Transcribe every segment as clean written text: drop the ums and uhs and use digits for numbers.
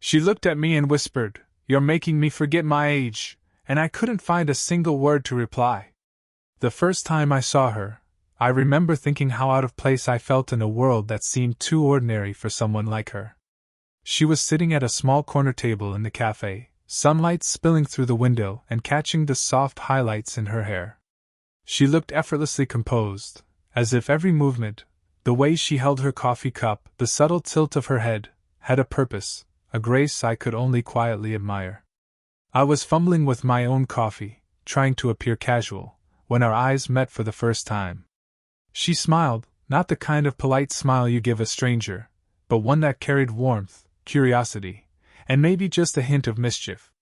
She looked at me and whispered, "You're making me forget my age," and I couldn't find a single word to reply. The first time I saw her, I remember thinking how out of place I felt in a world that seemed too ordinary for someone like her. She was sitting at a small corner table in the cafe, sunlight spilling through the window and catching the soft highlights in her hair. She looked effortlessly composed, as if every movement, the way she held her coffee cup, the subtle tilt of her head, had a purpose, a grace I could only quietly admire. I was fumbling with my own coffee, trying to appear casual, when our eyes met for the first time. She smiled, not the kind of polite smile you give a stranger, but one that carried warmth, curiosity, and maybe just a hint of mischief.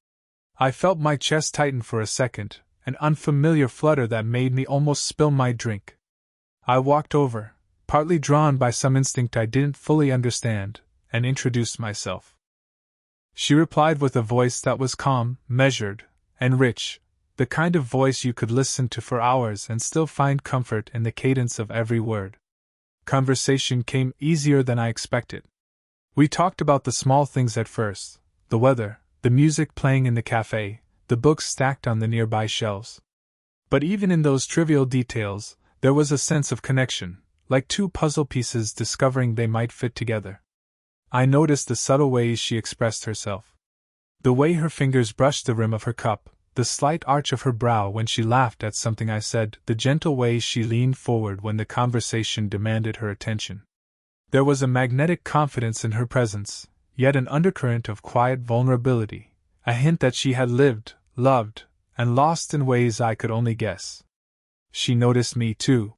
I felt my chest tighten for a second, an unfamiliar flutter that made me almost spill my drink. I walked over, partly drawn by some instinct I didn't fully understand, and introduced myself. She replied with a voice that was calm, measured, and rich, the kind of voice you could listen to for hours and still find comfort in the cadence of every word. Conversation came easier than I expected. We talked about the small things at first, the weather, the music playing in the cafe, the books stacked on the nearby shelves. But even in those trivial details, there was a sense of connection, like two puzzle pieces discovering they might fit together. I noticed the subtle ways she expressed herself. The way her fingers brushed the rim of her cup, the slight arch of her brow when she laughed at something I said, the gentle way she leaned forward when the conversation demanded her attention. There was a magnetic confidence in her presence, yet an undercurrent of quiet vulnerability, a hint that she had lived, loved, and lost in ways I could only guess. She noticed me too.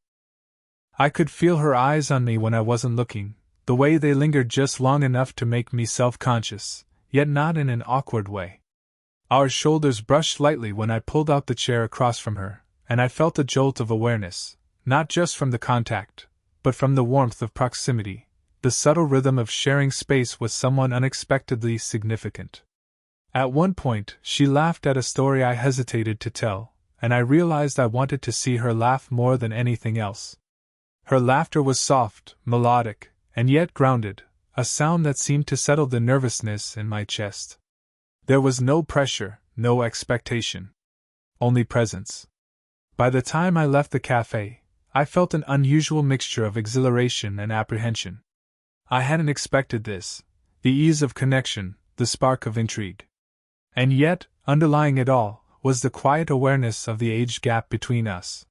I could feel her eyes on me when I wasn't looking, the way they lingered just long enough to make me self-conscious, yet not in an awkward way. Our shoulders brushed lightly when I pulled out the chair across from her, and I felt a jolt of awareness, not just from the contact, but from the warmth of proximity, the subtle rhythm of sharing space with someone unexpectedly significant. At one point, she laughed at a story I hesitated to tell, and I realized I wanted to see her laugh more than anything else. Her laughter was soft, melodic, and yet grounded, a sound that seemed to settle the nervousness in my chest. There was no pressure, no expectation. Only presence. By the time I left the cafe, I felt an unusual mixture of exhilaration and apprehension. I hadn't expected this, the ease of connection, the spark of intrigue. And yet, underlying it all, was the quiet awareness of the age gap between us.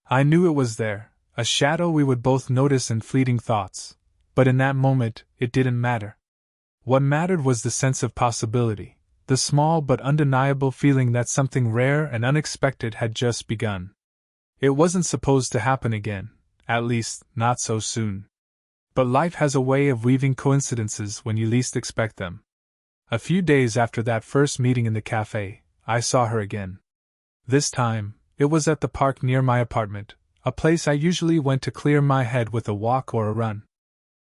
I knew it was there, a shadow we would both notice in fleeting thoughts, but in that moment, it didn't matter. What mattered was the sense of possibility, the small but undeniable feeling that something rare and unexpected had just begun. It wasn't supposed to happen again, at least, not so soon. But life has a way of weaving coincidences when you least expect them. A few days after that first meeting in the cafe, I saw her again. This time, it was at the park near my apartment, a place I usually went to clear my head with a walk or a run.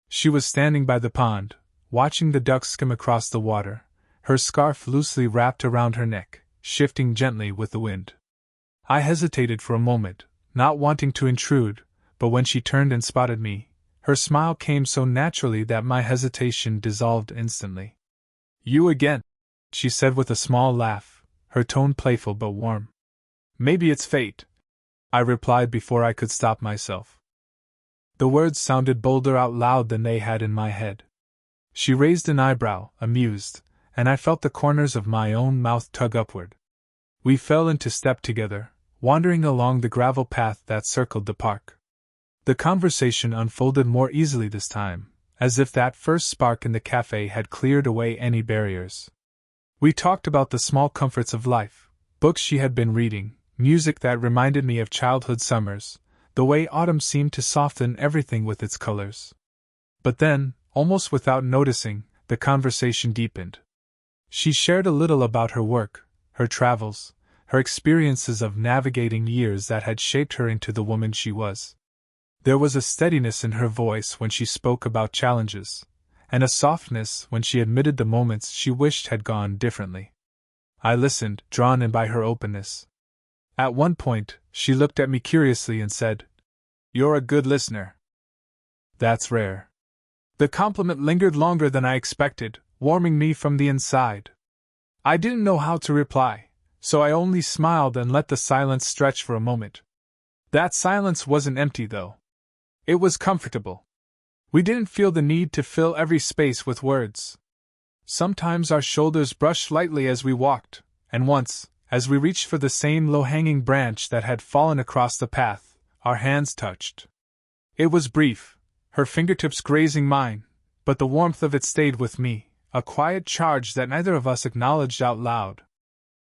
She was standing by the pond, watching the ducks skim across the water, her scarf loosely wrapped around her neck, shifting gently with the wind. I hesitated for a moment, not wanting to intrude, but when she turned and spotted me, her smile came so naturally that my hesitation dissolved instantly. "You again," she said with a small laugh, her tone playful but warm. "Maybe it's fate," I replied before I could stop myself. The words sounded bolder out loud than they had in my head. She raised an eyebrow, amused, and I felt the corners of my own mouth tug upward. We fell into step together, wandering along the gravel path that circled the park. The conversation unfolded more easily this time, as if that first spark in the cafe had cleared away any barriers. We talked about the small comforts of life, books she had been reading, music that reminded me of childhood summers, the way autumn seemed to soften everything with its colors. But then, almost without noticing, the conversation deepened. She shared a little about her work, her travels, her experiences of navigating years that had shaped her into the woman she was. There was a steadiness in her voice when she spoke about challenges, and a softness when she admitted the moments she wished had gone differently. I listened, drawn in by her openness. At one point, she looked at me curiously and said, "You're a good listener." "That's rare." The compliment lingered longer than I expected, warming me from the inside. I didn't know how to reply, so I only smiled and let the silence stretch for a moment. That silence wasn't empty, though. It was comfortable. We didn't feel the need to fill every space with words. Sometimes our shoulders brushed lightly as we walked, and once, as we reached for the same low-hanging branch that had fallen across the path, our hands touched. It was brief, her fingertips grazing mine, but the warmth of it stayed with me, a quiet charge that neither of us acknowledged out loud.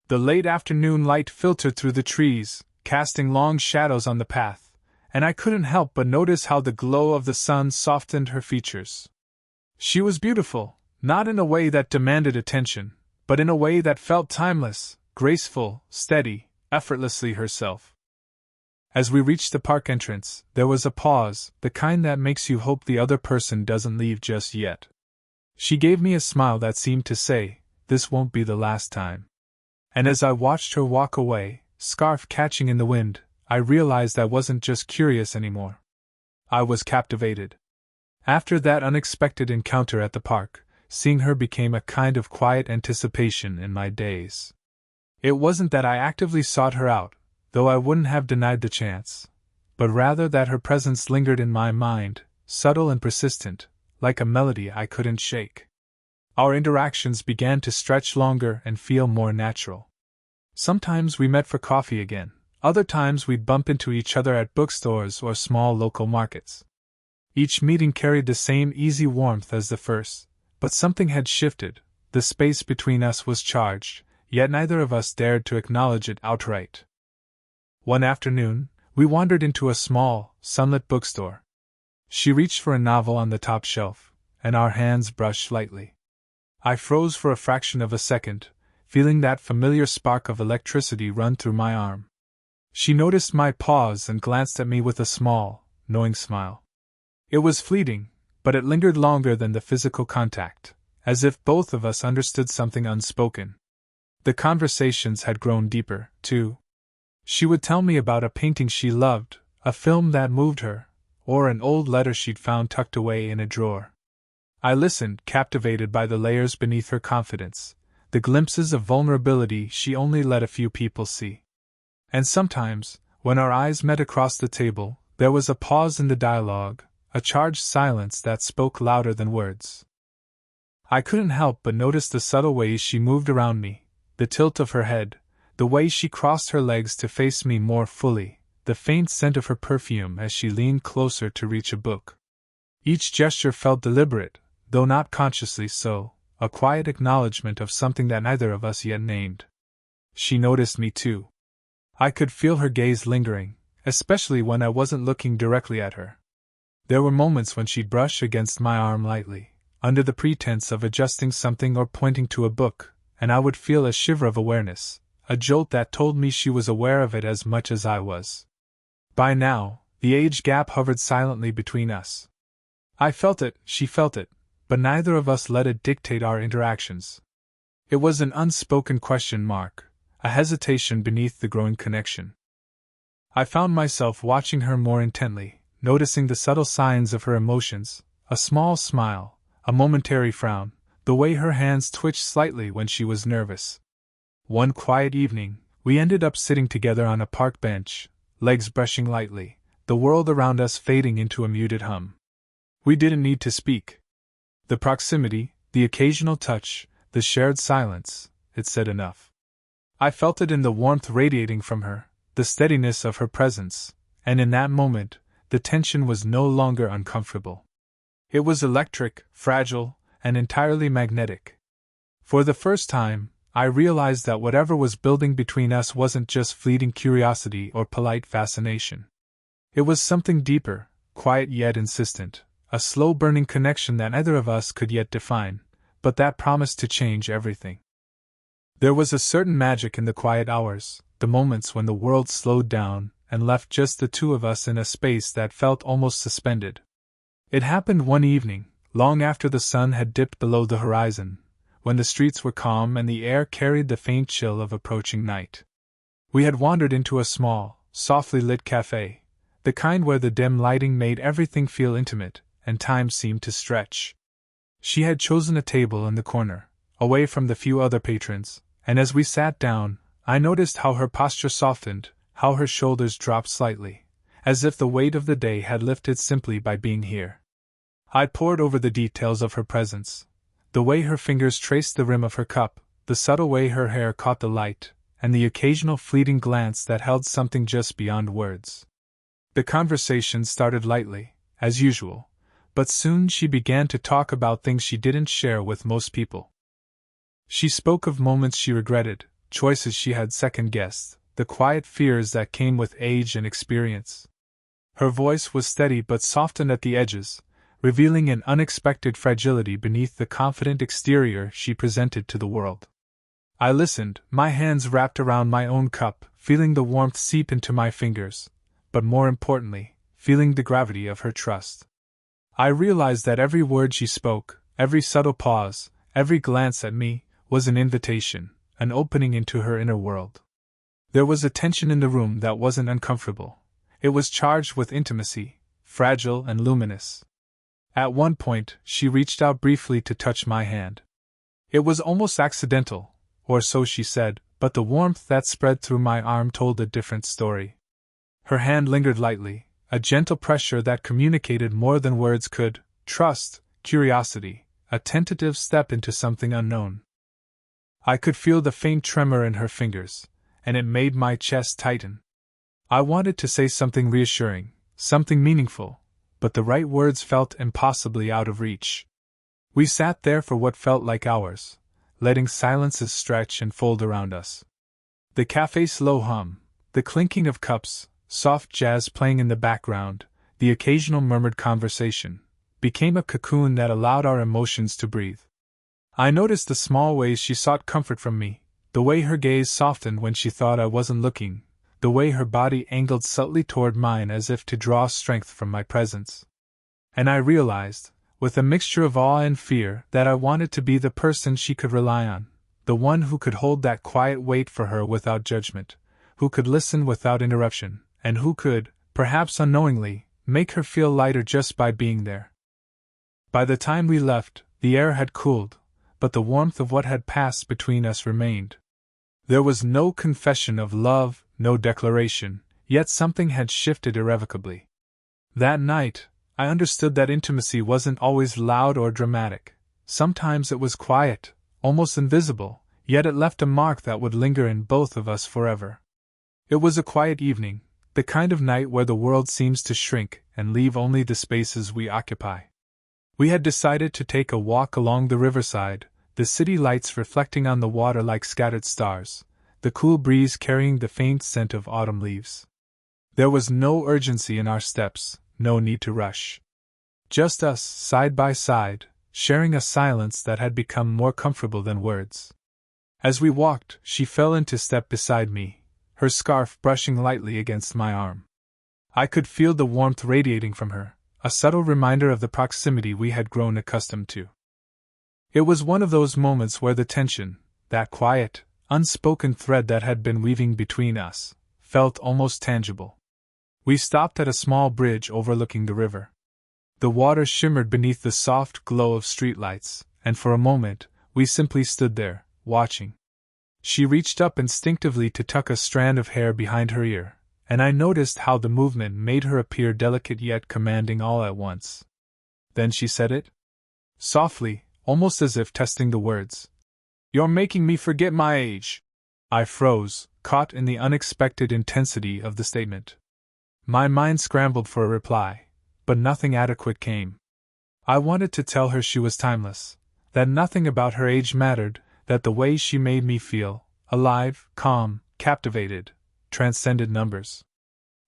The late afternoon light filtered through the trees, casting long shadows on the path, and I couldn't help but notice how the glow of the sun softened her features. She was beautiful, not in a way that demanded attention, but in a way that felt timeless, graceful, steady, effortlessly herself. As we reached the park entrance, there was a pause, the kind that makes you hope the other person doesn't leave just yet. She gave me a smile that seemed to say, "This won't be the last time." And as I watched her walk away, scarf catching in the wind, I realized I wasn't just curious anymore. I was captivated. After that unexpected encounter at the park, seeing her became a kind of quiet anticipation in my days. It wasn't that I actively sought her out, though I wouldn't have denied the chance, but rather that her presence lingered in my mind, subtle and persistent, like a melody I couldn't shake. Our interactions began to stretch longer and feel more natural. Sometimes we met for coffee again. Other times we'd bump into each other at bookstores or small local markets. Each meeting carried the same easy warmth as the first, but something had shifted, the space between us was charged, yet neither of us dared to acknowledge it outright. One afternoon, we wandered into a small, sunlit bookstore. She reached for a novel on the top shelf, and our hands brushed lightly. I froze for a fraction of a second, feeling that familiar spark of electricity run through my arm. She noticed my pause and glanced at me with a small, knowing smile. It was fleeting, but it lingered longer than the physical contact, as if both of us understood something unspoken. The conversations had grown deeper, too. She would tell me about a painting she loved, a film that moved her, or an old letter she'd found tucked away in a drawer. I listened, captivated by the layers beneath her confidence, the glimpses of vulnerability she only let a few people see. And sometimes, when our eyes met across the table, there was a pause in the dialogue, a charged silence that spoke louder than words. I couldn't help but notice the subtle ways she moved around me, the tilt of her head, the way she crossed her legs to face me more fully, the faint scent of her perfume as she leaned closer to reach a book. Each gesture felt deliberate, though not consciously so, a quiet acknowledgement of something that neither of us yet named. She noticed me too. I could feel her gaze lingering, especially when I wasn't looking directly at her. There were moments when she'd brush against my arm lightly, under the pretense of adjusting something or pointing to a book, and I would feel a shiver of awareness, a jolt that told me she was aware of it as much as I was. By now, the age gap hovered silently between us. I felt it, she felt it, but neither of us let it dictate our interactions. It was an unspoken question mark, a hesitation beneath the growing connection. I found myself watching her more intently, noticing the subtle signs of her emotions, a small smile, a momentary frown, the way her hands twitched slightly when she was nervous. One quiet evening, we ended up sitting together on a park bench, legs brushing lightly, the world around us fading into a muted hum. We didn't need to speak. The proximity, the occasional touch, the shared silence, it said enough. I felt it in the warmth radiating from her, the steadiness of her presence, and in that moment, the tension was no longer uncomfortable. It was electric, fragile, and entirely magnetic. For the first time, I realized that whatever was building between us wasn't just fleeting curiosity or polite fascination. It was something deeper, quiet yet insistent, a slow-burning connection that neither of us could yet define, but that promised to change everything. There was a certain magic in the quiet hours, the moments when the world slowed down and left just the two of us in a space that felt almost suspended. It happened one evening, long after the sun had dipped below the horizon, when the streets were calm and the air carried the faint chill of approaching night. We had wandered into a small, softly lit cafe, the kind where the dim lighting made everything feel intimate, and time seemed to stretch. She had chosen a table in the corner, away from the few other patrons, and as we sat down, I noticed how her posture softened, how her shoulders dropped slightly, as if the weight of the day had lifted simply by being here. I pored over the details of her presence, the way her fingers traced the rim of her cup, the subtle way her hair caught the light, and the occasional fleeting glance that held something just beyond words. The conversation started lightly, as usual, but soon she began to talk about things she didn't share with most people. She spoke of moments she regretted, choices she had second-guessed, the quiet fears that came with age and experience. Her voice was steady but softened at the edges, revealing an unexpected fragility beneath the confident exterior she presented to the world. I listened, my hands wrapped around my own cup, feeling the warmth seep into my fingers, but more importantly, feeling the gravity of her trust. I realized that every word she spoke, every subtle pause, every glance at me, was an invitation, an opening into her inner world. There was a tension in the room that wasn't uncomfortable. It was charged with intimacy, fragile and luminous. At one point, she reached out briefly to touch my hand. It was almost accidental, or so she said, but the warmth that spread through my arm told a different story. Her hand lingered lightly, a gentle pressure that communicated more than words could: trust, curiosity, a tentative step into something unknown. I could feel the faint tremor in her fingers, and it made my chest tighten. I wanted to say something reassuring, something meaningful, but the right words felt impossibly out of reach. We sat there for what felt like hours, letting silences stretch and fold around us. The cafe's slow hum, the clinking of cups, soft jazz playing in the background, the occasional murmured conversation, became a cocoon that allowed our emotions to breathe. I noticed the small ways she sought comfort from me, the way her gaze softened when she thought I wasn't looking, the way her body angled subtly toward mine as if to draw strength from my presence. And I realized, with a mixture of awe and fear, that I wanted to be the person she could rely on, the one who could hold that quiet weight for her without judgment, who could listen without interruption, and who could, perhaps unknowingly, make her feel lighter just by being there. By the time we left, the air had cooled, but the warmth of what had passed between us remained. There was no confession of love, no declaration, yet something had shifted irrevocably. That night, I understood that intimacy wasn't always loud or dramatic. Sometimes it was quiet, almost invisible, yet it left a mark that would linger in both of us forever. It was a quiet evening, the kind of night where the world seems to shrink and leave only the spaces we occupy. We had decided to take a walk along the riverside, the city lights reflecting on the water like scattered stars, the cool breeze carrying the faint scent of autumn leaves. There was no urgency in our steps, no need to rush. Just us, side by side, sharing a silence that had become more comfortable than words. As we walked, she fell into step beside me, her scarf brushing lightly against my arm. I could feel the warmth radiating from her, a subtle reminder of the proximity we had grown accustomed to. It was one of those moments where the tension, that quiet, unspoken thread that had been weaving between us, felt almost tangible. We stopped at a small bridge overlooking the river. The water shimmered beneath the soft glow of streetlights, and for a moment, we simply stood there, watching. She reached up instinctively to tuck a strand of hair behind her ear, and I noticed how the movement made her appear delicate yet commanding all at once. Then she said it softly, almost as if testing the words. "You're making me forget my age." I froze, caught in the unexpected intensity of the statement. My mind scrambled for a reply, but nothing adequate came. I wanted to tell her she was timeless, that nothing about her age mattered, that the way she made me feel, alive, calm, captivated, transcended numbers.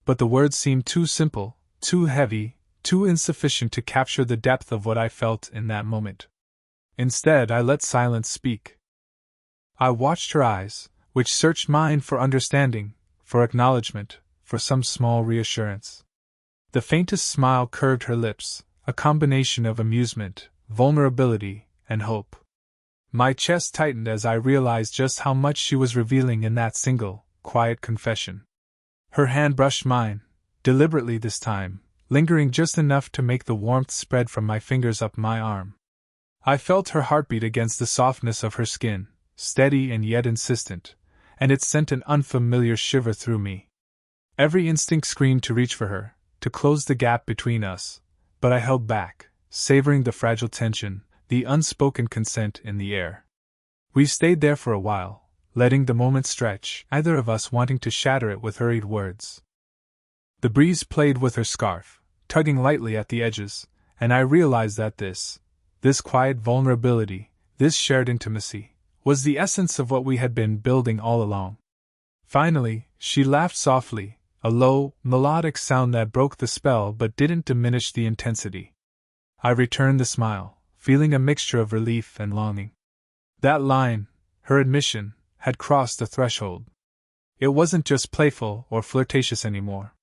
But the words seemed too simple, too heavy, too insufficient to capture the depth of what I felt in that moment. Instead, I let silence speak. I watched her eyes, which searched mine for understanding, for acknowledgement, for some small reassurance. The faintest smile curved her lips, a combination of amusement, vulnerability, and hope. My chest tightened as I realized just how much she was revealing in that single, quiet confession. Her hand brushed mine, deliberately this time, lingering just enough to make the warmth spread from my fingers up my arm. I felt her heartbeat against the softness of her skin, steady and yet insistent, and it sent an unfamiliar shiver through me. Every instinct screamed to reach for her, to close the gap between us, but I held back, savoring the fragile tension, the unspoken consent in the air. We stayed there for a while, letting the moment stretch, neither of us wanting to shatter it with hurried words. The breeze played with her scarf, tugging lightly at the edges, and I realized that this quiet vulnerability, this shared intimacy, was the essence of what we had been building all along. Finally, she laughed softly, a low, melodic sound that broke the spell but didn't diminish the intensity. I returned the smile, feeling a mixture of relief and longing. That line, her admission, had crossed the threshold. It wasn't just playful or flirtatious anymore.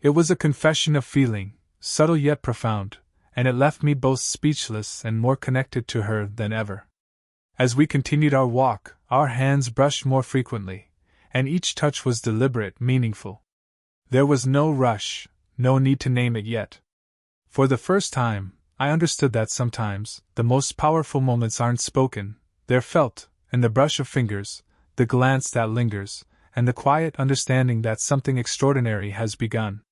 It was a confession of feeling, subtle yet profound, and it left me both speechless and more connected to her than ever. As we continued our walk, our hands brushed more frequently, and each touch was deliberate, meaningful. There was no rush, no need to name it yet. For the first time, I understood that sometimes the most powerful moments aren't spoken, they're felt, in the brush of fingers, the glance that lingers, and the quiet understanding that something extraordinary has begun.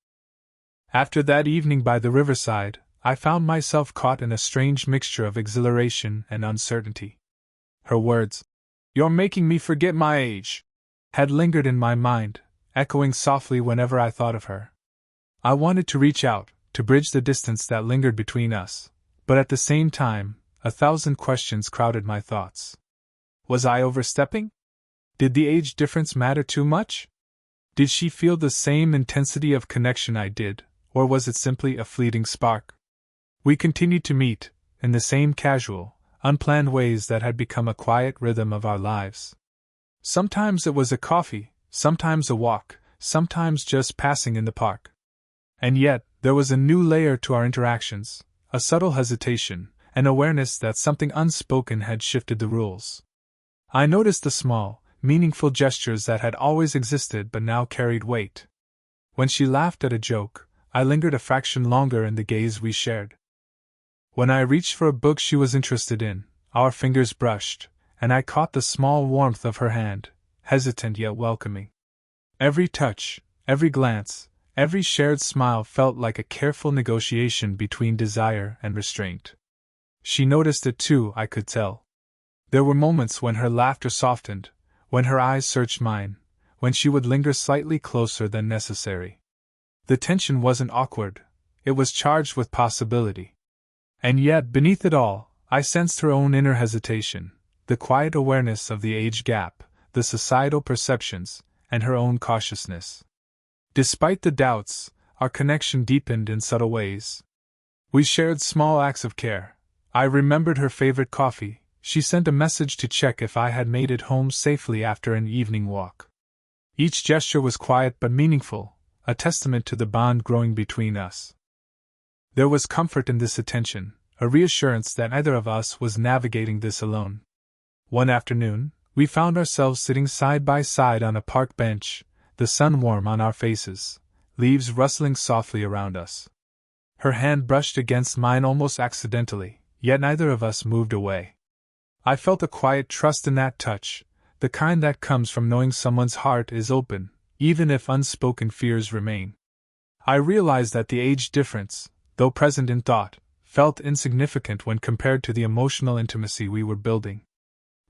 After that evening by the riverside, I found myself caught in a strange mixture of exhilaration and uncertainty. Her words, "You're making me forget my age," had lingered in my mind, echoing softly whenever I thought of her. I wanted to reach out, to bridge the distance that lingered between us, but at the same time, 1,000 questions crowded my thoughts. Was I overstepping? Did the age difference matter too much? Did she feel the same intensity of connection I did, or was it simply a fleeting spark? We continued to meet, in the same casual, unplanned ways that had become a quiet rhythm of our lives. Sometimes it was a coffee, sometimes a walk, sometimes just passing in the park. And yet, there was a new layer to our interactions, a subtle hesitation, an awareness that something unspoken had shifted the rules. I noticed the small, meaningful gestures that had always existed but now carried weight. When she laughed at a joke, I lingered a fraction longer in the gaze we shared. When I reached for a book she was interested in, our fingers brushed, and I caught the small warmth of her hand, hesitant yet welcoming. Every touch, every glance, every shared smile felt like a careful negotiation between desire and restraint. She noticed it too, I could tell. There were moments when her laughter softened, when her eyes searched mine, when she would linger slightly closer than necessary. The tension wasn't awkward, it was charged with possibility. And yet, beneath it all, I sensed her own inner hesitation, the quiet awareness of the age gap, the societal perceptions, and her own cautiousness. Despite the doubts, our connection deepened in subtle ways. We shared small acts of care. I remembered her favorite coffee. She sent a message to check if I had made it home safely after an evening walk. Each gesture was quiet but meaningful, a testament to the bond growing between us. There was comfort in this attention, a reassurance that neither of us was navigating this alone. One afternoon, we found ourselves sitting side by side on a park bench, the sun warm on our faces, leaves rustling softly around us. Her hand brushed against mine almost accidentally, yet neither of us moved away. I felt a quiet trust in that touch, the kind that comes from knowing someone's heart is open, even if unspoken fears remain. I realized that the age difference, though present in thought, felt insignificant when compared to the emotional intimacy we were building.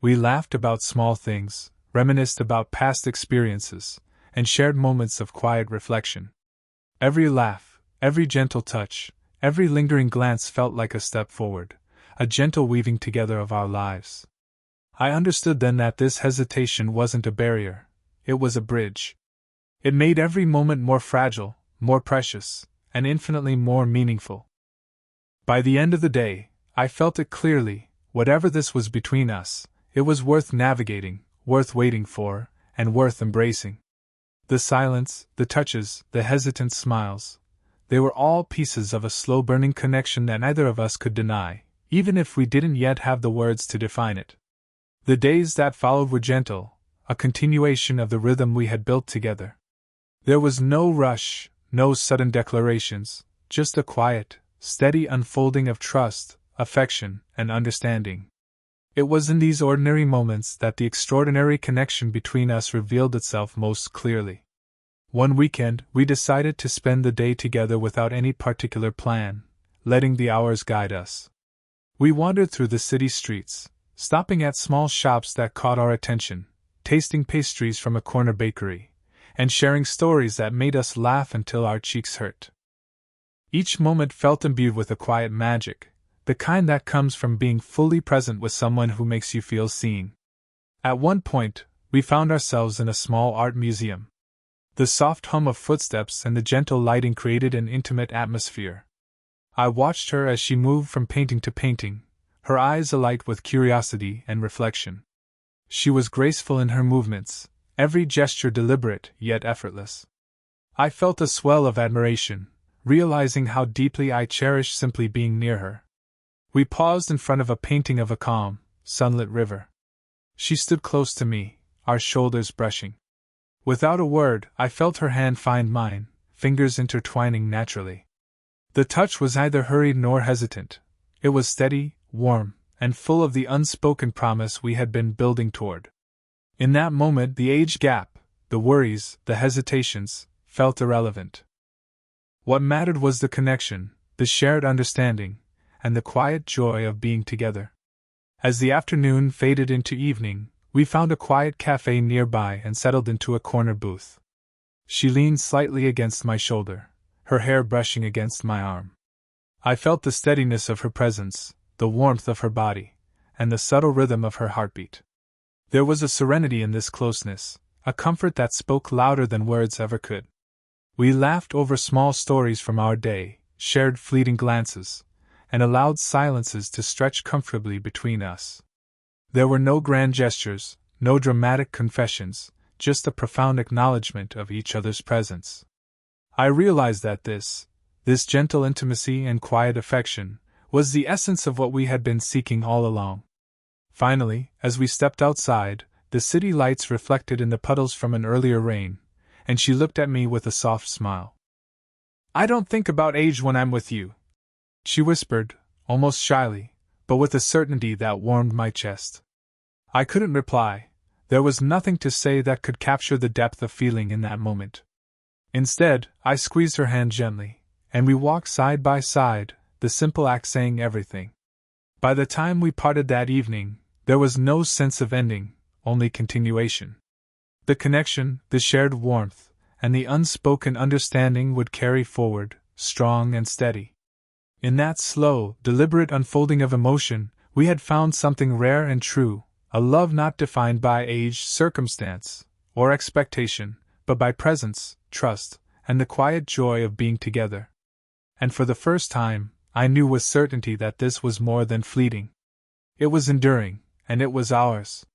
We laughed about small things, reminisced about past experiences, and shared moments of quiet reflection. Every laugh, every gentle touch, every lingering glance felt like a step forward, a gentle weaving together of our lives. I understood then that this hesitation wasn't a barrier, it was a bridge. It made every moment more fragile, more precious, and infinitely more meaningful. By the end of the day, I felt it clearly, whatever this was between us, it was worth navigating, worth waiting for, and worth embracing. The silence, the touches, the hesitant smiles, they were all pieces of a slow-burning connection that neither of us could deny, even if we didn't yet have the words to define it. The days that followed were gentle, a continuation of the rhythm we had built together. There was no rush, no sudden declarations, just a quiet, steady unfolding of trust, affection, and understanding. It was in these ordinary moments that the extraordinary connection between us revealed itself most clearly. One weekend, we decided to spend the day together without any particular plan, letting the hours guide us. We wandered through the city streets, stopping at small shops that caught our attention, tasting pastries from a corner bakery, and sharing stories that made us laugh until our cheeks hurt. Each moment felt imbued with a quiet magic, the kind that comes from being fully present with someone who makes you feel seen. At one point, we found ourselves in a small art museum. The soft hum of footsteps and the gentle lighting created an intimate atmosphere. I watched her as she moved from painting to painting, her eyes alight with curiosity and reflection. She was graceful in her movements, every gesture deliberate yet effortless. I felt a swell of admiration, realizing how deeply I cherished simply being near her. We paused in front of a painting of a calm, sunlit river. She stood close to me, our shoulders brushing. Without a word, I felt her hand find mine, fingers intertwining naturally. The touch was neither hurried nor hesitant. It was steady, warm, and full of the unspoken promise we had been building toward. In that moment, the age gap, the worries, the hesitations, felt irrelevant. What mattered was the connection, the shared understanding, and the quiet joy of being together. As the afternoon faded into evening, we found a quiet cafe nearby and settled into a corner booth. She leaned slightly against my shoulder, her hair brushing against my arm. I felt the steadiness of her presence, the warmth of her body, and the subtle rhythm of her heartbeat. There was a serenity in this closeness, a comfort that spoke louder than words ever could. We laughed over small stories from our day, shared fleeting glances, and allowed silences to stretch comfortably between us. There were no grand gestures, no dramatic confessions, just a profound acknowledgement of each other's presence. I realized that this gentle intimacy and quiet affection, was the essence of what we had been seeking all along. Finally, as we stepped outside, the city lights reflected in the puddles from an earlier rain, and she looked at me with a soft smile. "I don't think about age when I'm with you," she whispered, almost shyly, but with a certainty that warmed my chest. I couldn't reply. There was nothing to say that could capture the depth of feeling in that moment. Instead, I squeezed her hand gently, and we walked side by side, the simple act saying everything. By the time we parted that evening, there was no sense of ending, only continuation. The connection, the shared warmth, and the unspoken understanding would carry forward, strong and steady. In that slow, deliberate unfolding of emotion, we had found something rare and true, a love not defined by age, circumstance, or expectation, but by presence, trust, and the quiet joy of being together. And for the first time, I knew with certainty that this was more than fleeting. It was enduring, and it was ours.